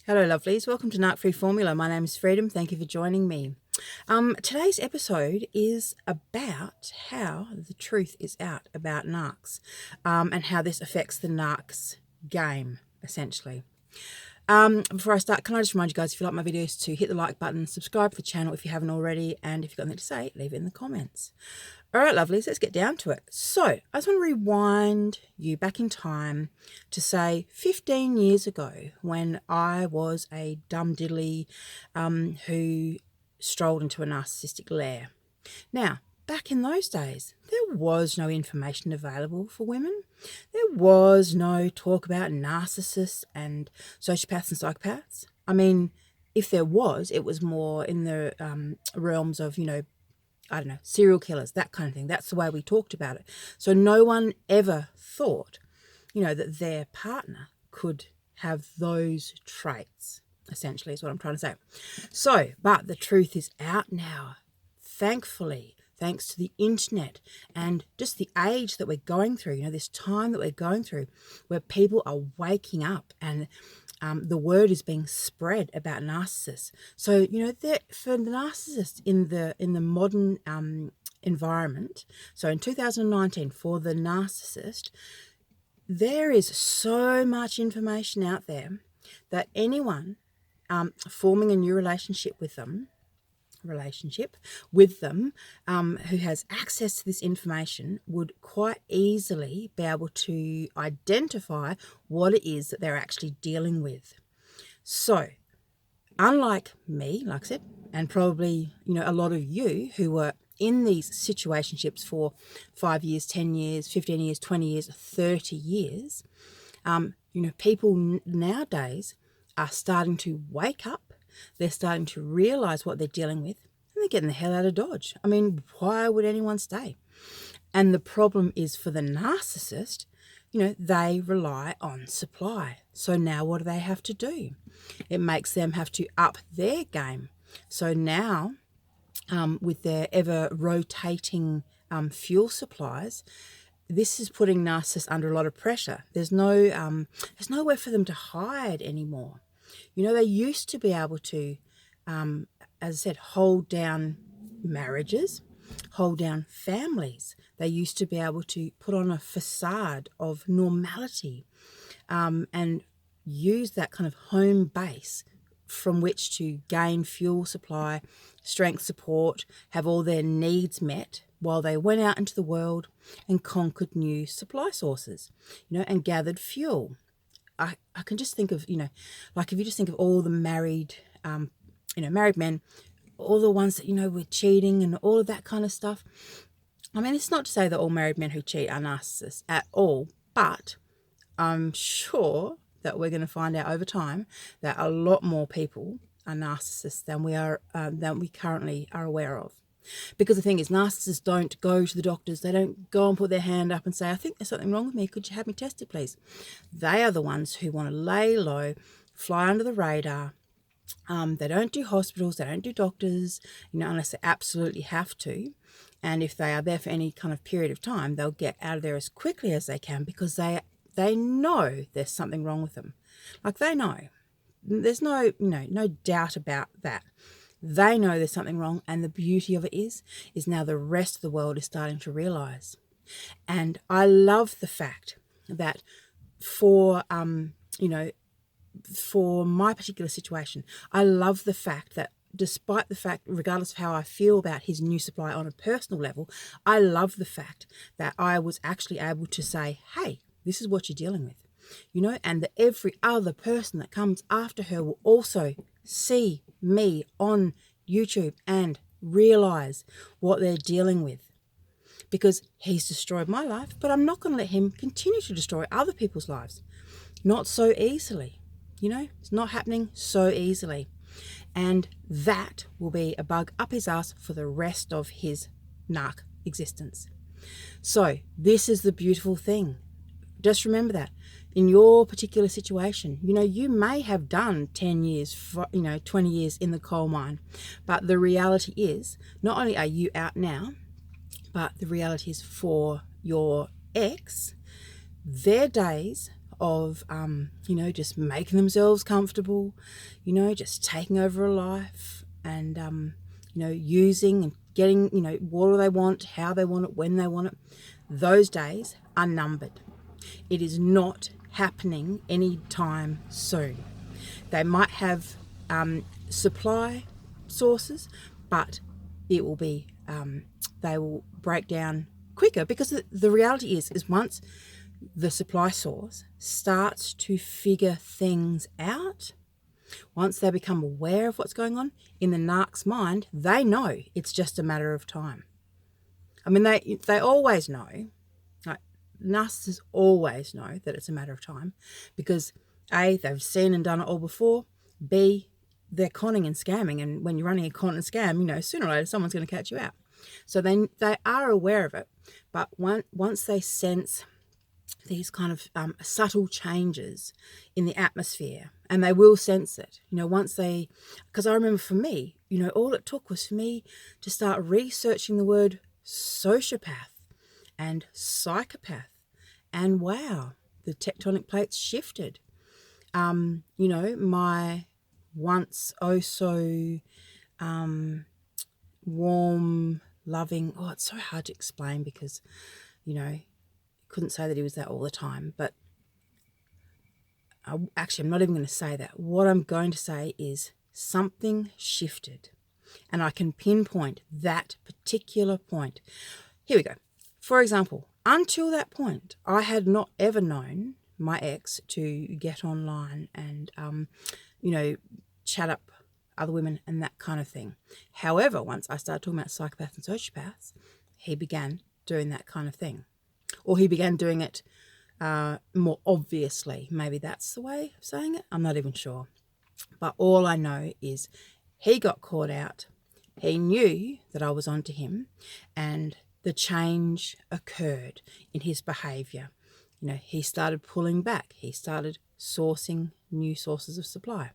Hello, lovelies. Welcome to Narc Free Formula. My name is Freedom. Thank you for joining me. Today's episode is about how the truth is out about narcs and how this affects the narcs game, essentially. Before I start, can I just remind you guys, if you like my videos, to hit the like button, subscribe to the channel if you haven't already, and if you've got anything to say, leave it in the comments. All right, lovelies, let's get down to it. So I just want to rewind you back in time to say 15 years ago when I was a dumb diddly who strolled into a narcissistic lair. Now, back in those days, there was no information available for women. There was no talk about narcissists and sociopaths and psychopaths. I mean, if there was, it was more in the realms of, I don't know, serial killers, that kind of thing. That's the way we talked about it. So no one ever thought, that their partner could have those traits, essentially, is what I'm trying to say. So, but the truth is out now, thankfully, thanks to the internet and just the age that we're going through, this time that we're going through where people are waking up and the word is being spread about narcissists. So, for the narcissist in the modern environment, so in 2019, for the narcissist, there is so much information out there that anyone forming a new relationship with them who has access to this information would quite easily be able to identify what it is that they're actually dealing with. So unlike me, like I said, and probably a lot of you who were in these situationships for 5 years, 10 years, 15 years, 20 years, 30 years, people nowadays are starting to wake up. They're starting to realize what they're dealing with, and they're getting the hell out of Dodge. I mean, why would anyone stay? And the problem is for the narcissist, they rely on supply. So now what do they have to do? It makes them have to up their game. So now, with their ever rotating fuel supplies, this is putting narcissists under a lot of pressure. There's nowhere for them to hide anymore. They used to be able to, as I said, hold down marriages, hold down families. They used to be able to put on a facade of normality and use that kind of home base from which to gain fuel supply, strength support, have all their needs met while they went out into the world and conquered new supply sources, and gathered fuel. I can just think of, like if you just think of all the married men, all the ones that, were cheating and all of that kind of stuff. I mean, it's not to say that all married men who cheat are narcissists at all, but I'm sure that we're going to find out over time that a lot more people are narcissists than we currently are aware of. Because the thing is, narcissists don't go to the doctors. They don't go and put their hand up and say, I think there's something wrong with me. Could you have me tested, please? They are the ones who want to lay low, fly under the radar. They don't do hospitals. They don't do doctors, unless they absolutely have to. And if they are there for any kind of period of time, they'll get out of there as quickly as they can because they know there's something wrong with them. Like they know. There's no doubt about that. They know there's something wrong, and the beauty of it is now the rest of the world is starting to realize. And I love the fact that for my particular situation, I love the fact that despite the fact, regardless of how I feel about his new supply on a personal level, I love the fact that I was actually able to say, hey, this is what you're dealing with, and that every other person that comes after her will also see me on YouTube and realize what they're dealing with, because he's destroyed my life, but I'm not going to let him continue to destroy other people's lives. Not so easily, it's not happening so easily. And that will be a bug up his ass for the rest of his narc existence. So this is the beautiful thing. Just remember that in your particular situation, you may have done 10 years, 20 years in the coal mine, but the reality is not only are you out now, but the reality is for your ex, their days of, just making themselves comfortable, just taking over a life and, using and getting, what do they want, how they want it, when they want it. Those days are numbered. It is not happening anytime soon. They might have supply sources, but it will be, they will break down quicker, because the reality is once the supply source starts to figure things out, once they become aware of what's going on, in the narc's mind, they know it's just a matter of time. I mean, they always know, like narcissists always know that it's a matter of time, because A, they've seen and done it all before, B, they're conning and scamming, and when you're running a con and scam, sooner or later someone's going to catch you out. So they are aware of it, but once they sense these kind of subtle changes in the atmosphere, and they will sense it, because I remember for me, all it took was for me to start researching the word sociopath and psychopath, and wow, the tectonic plates shifted. My once oh so warm, loving, it's so hard to explain because, couldn't say that he was that all the time, but I'm not even going to say that. What I'm going to say is something shifted, and I can pinpoint that particular point. Here we go. For example, until that point, I had not ever known my ex to get online and, chat up other women and that kind of thing. However, once I started talking about psychopaths and sociopaths, he began doing that kind of thing. Or he began doing it more obviously. Maybe that's the way of saying it. I'm not even sure. But all I know is he got caught out. He knew that I was onto him, and the change occurred in his behaviour. He started pulling back. He started sourcing new sources of supply.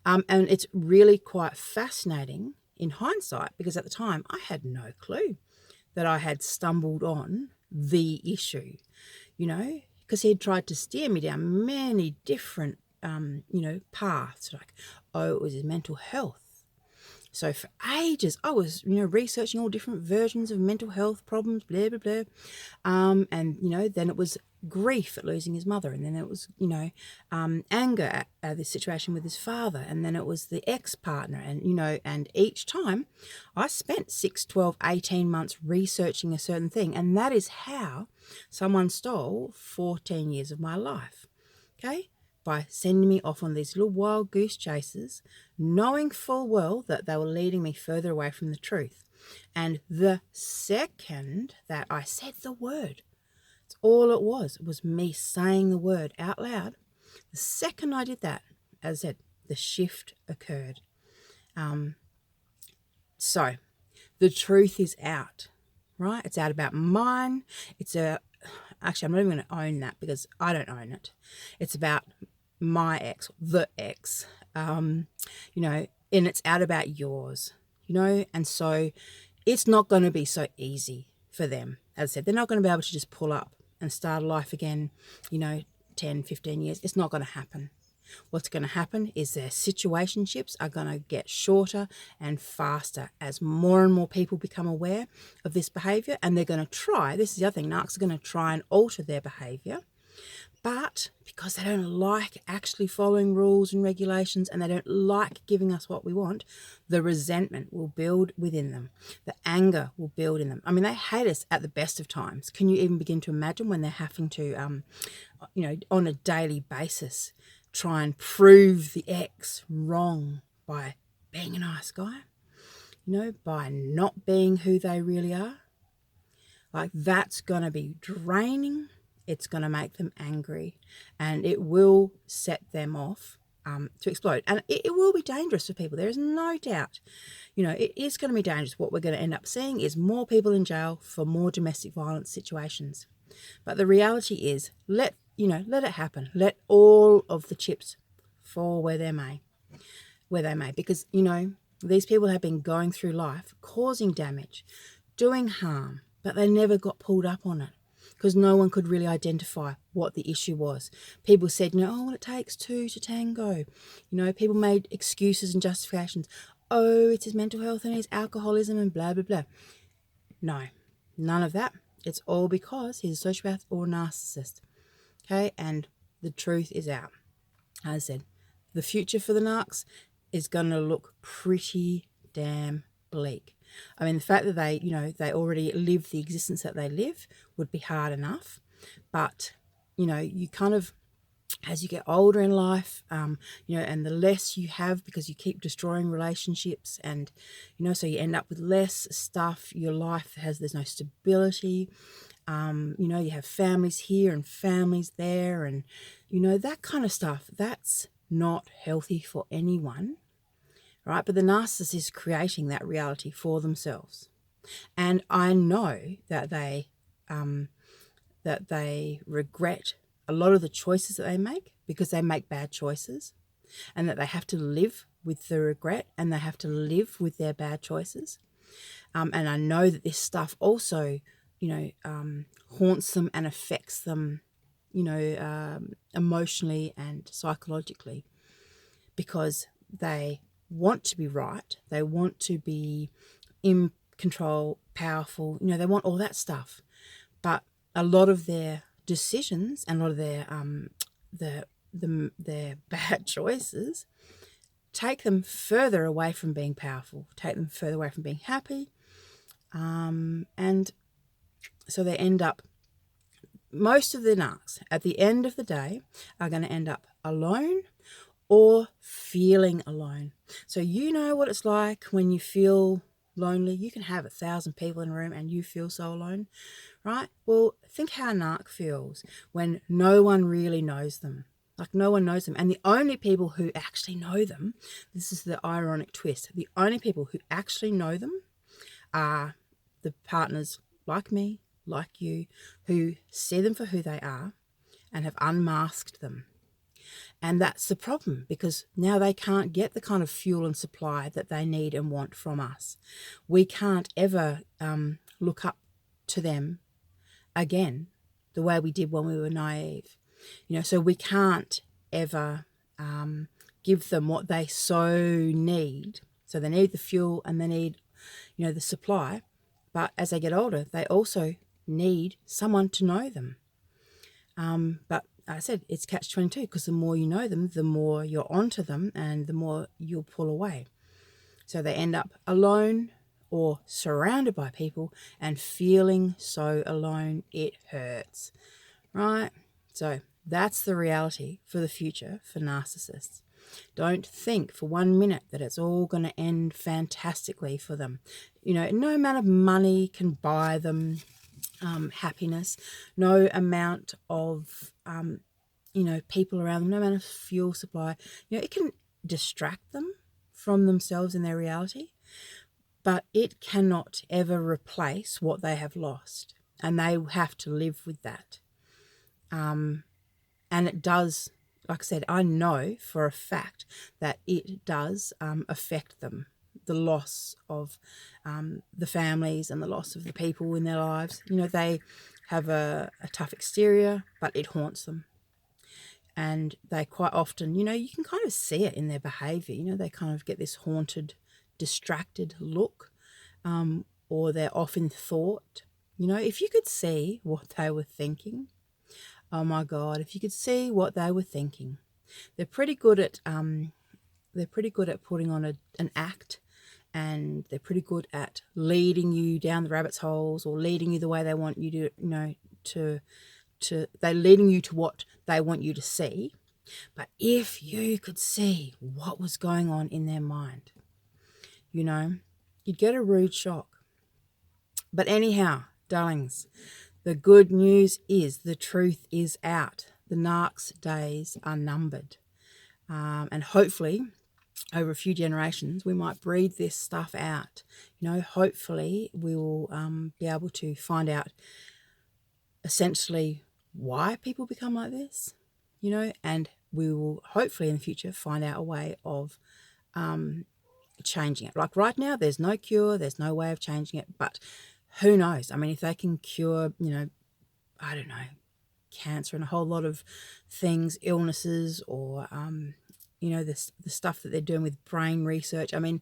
And it's really quite fascinating in hindsight, because at the time I had no clue that I had stumbled on the issue, because he had tried to steer me down many different, paths, like, it was his mental health. So for ages, I was, researching all different versions of mental health problems, blah, blah, blah. And, then it was grief at losing his mother. And then it was, anger at the situation with his father. And then it was the ex-partner. And, and each time I spent 6, 12, 18 months researching a certain thing. And that is how someone stole 14 years of my life. Okay? By sending me off on these little wild goose chases, knowing full well that they were leading me further away from the truth. And the second that I said the word, it's all it was me saying the word out loud. The second I did that, as I said, the shift occurred. So the truth is out, right? It's out about mine. Actually, I'm not even going to own that, because I don't own it. It's about my ex, the ex, and it's out about yours, and so it's not going to be so easy for them. As I said, they're not going to be able to just pull up and start a life again, 10, 15 years. It's not going to happen. What's going to happen is their situationships are going to get shorter and faster as more and more people become aware of this behaviour, and they're going to try, this is the other thing, narcs are going to try and alter their behaviour. But because they don't like actually following rules and regulations, and they don't like giving us what we want, the resentment will build within them. The anger will build in them. I mean, they hate us at the best of times. Can you even begin to imagine when they're having to, on a daily basis, try and prove the ex wrong by being a nice guy, by not being who they really are? Like, that's going to be draining. It's going to make them angry, and it will set them off to explode. And it will be dangerous for people. There is no doubt. It is going to be dangerous. What we're going to end up seeing is more people in jail for more domestic violence situations. But the reality is, let it happen. Let all of the chips fall where they may, because, these people have been going through life, causing damage, doing harm, but they never got pulled up on it. because no one could really identify what the issue was. People said, oh, well, it takes two to tango. People made excuses and justifications. Oh, it's his mental health and his alcoholism and blah, blah, blah. No, none of that. It's all because he's a sociopath or a narcissist. Okay, and the truth is out. As I said, the future for the narcs is going to look pretty damn bleak. I mean, the fact that they already live the existence that they live would be hard enough. But, you kind of, as you get older in life, and the less you have because you keep destroying relationships and, so you end up with less stuff. Your life there's no stability. You have families here and families there and, that kind of stuff. That's not healthy for anyone. Right, but the narcissist is creating that reality for themselves, and I know that they regret a lot of the choices that they make because they make bad choices, and that they have to live with the regret and they have to live with their bad choices. And I know that this stuff also, haunts them and affects them, emotionally and psychologically, because they want to be right, they want to be in control, powerful, they want all that stuff. But a lot of their decisions and a lot of their bad choices take them further away from being powerful, take them further away from being happy, and so they end up, most of the narcs at the end of the day are going to end up alone or feeling alone. So you know what it's like when you feel lonely. You can have 1,000 people in a room and you feel so alone, right? Well, think how a narc feels when no one really knows them. Like, no one knows them. And the only people who actually know them, this is the ironic twist, the only people who actually know them are the partners like me, like you, who see them for who they are and have unmasked them. And that's the problem, because now they can't get the kind of fuel and supply that they need and want from us. We can't ever look up to them again the way we did when we were naive. So we can't ever give them what they so need. So they need the fuel and they need, the supply. But as they get older, they also need someone to know them. But I said it's catch-22, because the more you know them, the more you're onto them and the more you'll pull away. So they end up alone or surrounded by people and feeling so alone it hurts, right? So that's the reality for the future for narcissists. Don't think for 1 minute that it's all going to end fantastically for them. No amount of money can buy them happiness. No amount of people around them, no amount of fuel supply, it can distract them from themselves and their reality, but it cannot ever replace what they have lost, and they have to live with that. And it does, like I said, I know for a fact that it does affect them, the loss of the families and the loss of the people in their lives. They have a tough exterior, but it haunts them. And they quite often, you can kind of see it in their behaviour. They kind of get this haunted, distracted look, or they're off in thought. If you could see what they were thinking, oh my God, if you could see what they were thinking. They're pretty good at putting on an act, and they're pretty good at leading you down the rabbit's holes or leading you the way they want you to, they're leading you to what they want you to see. But if you could see what was going on in their mind, you'd get a rude shock. But anyhow, darlings, the good news is the truth is out. The narcs' days are numbered. And hopefully, over a few generations, we might breed this stuff out. Hopefully we will be able to find out essentially why people become like this, and we will hopefully in the future find out a way of changing it. Like right now, there's no cure, there's no way of changing it, but who knows? I mean, if they can cure, I don't know, cancer and a whole lot of things, illnesses, or, the stuff that they're doing with brain research. I mean,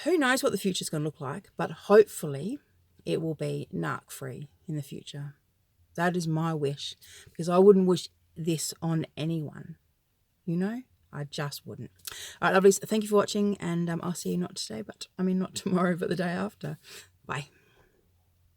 who knows what the future's going to look like, but hopefully it will be narc free in the future. That is my wish, because I wouldn't wish this on anyone, I just wouldn't. All right, lovelies, thank you for watching, and I'll see you not tomorrow, but the day after. Bye.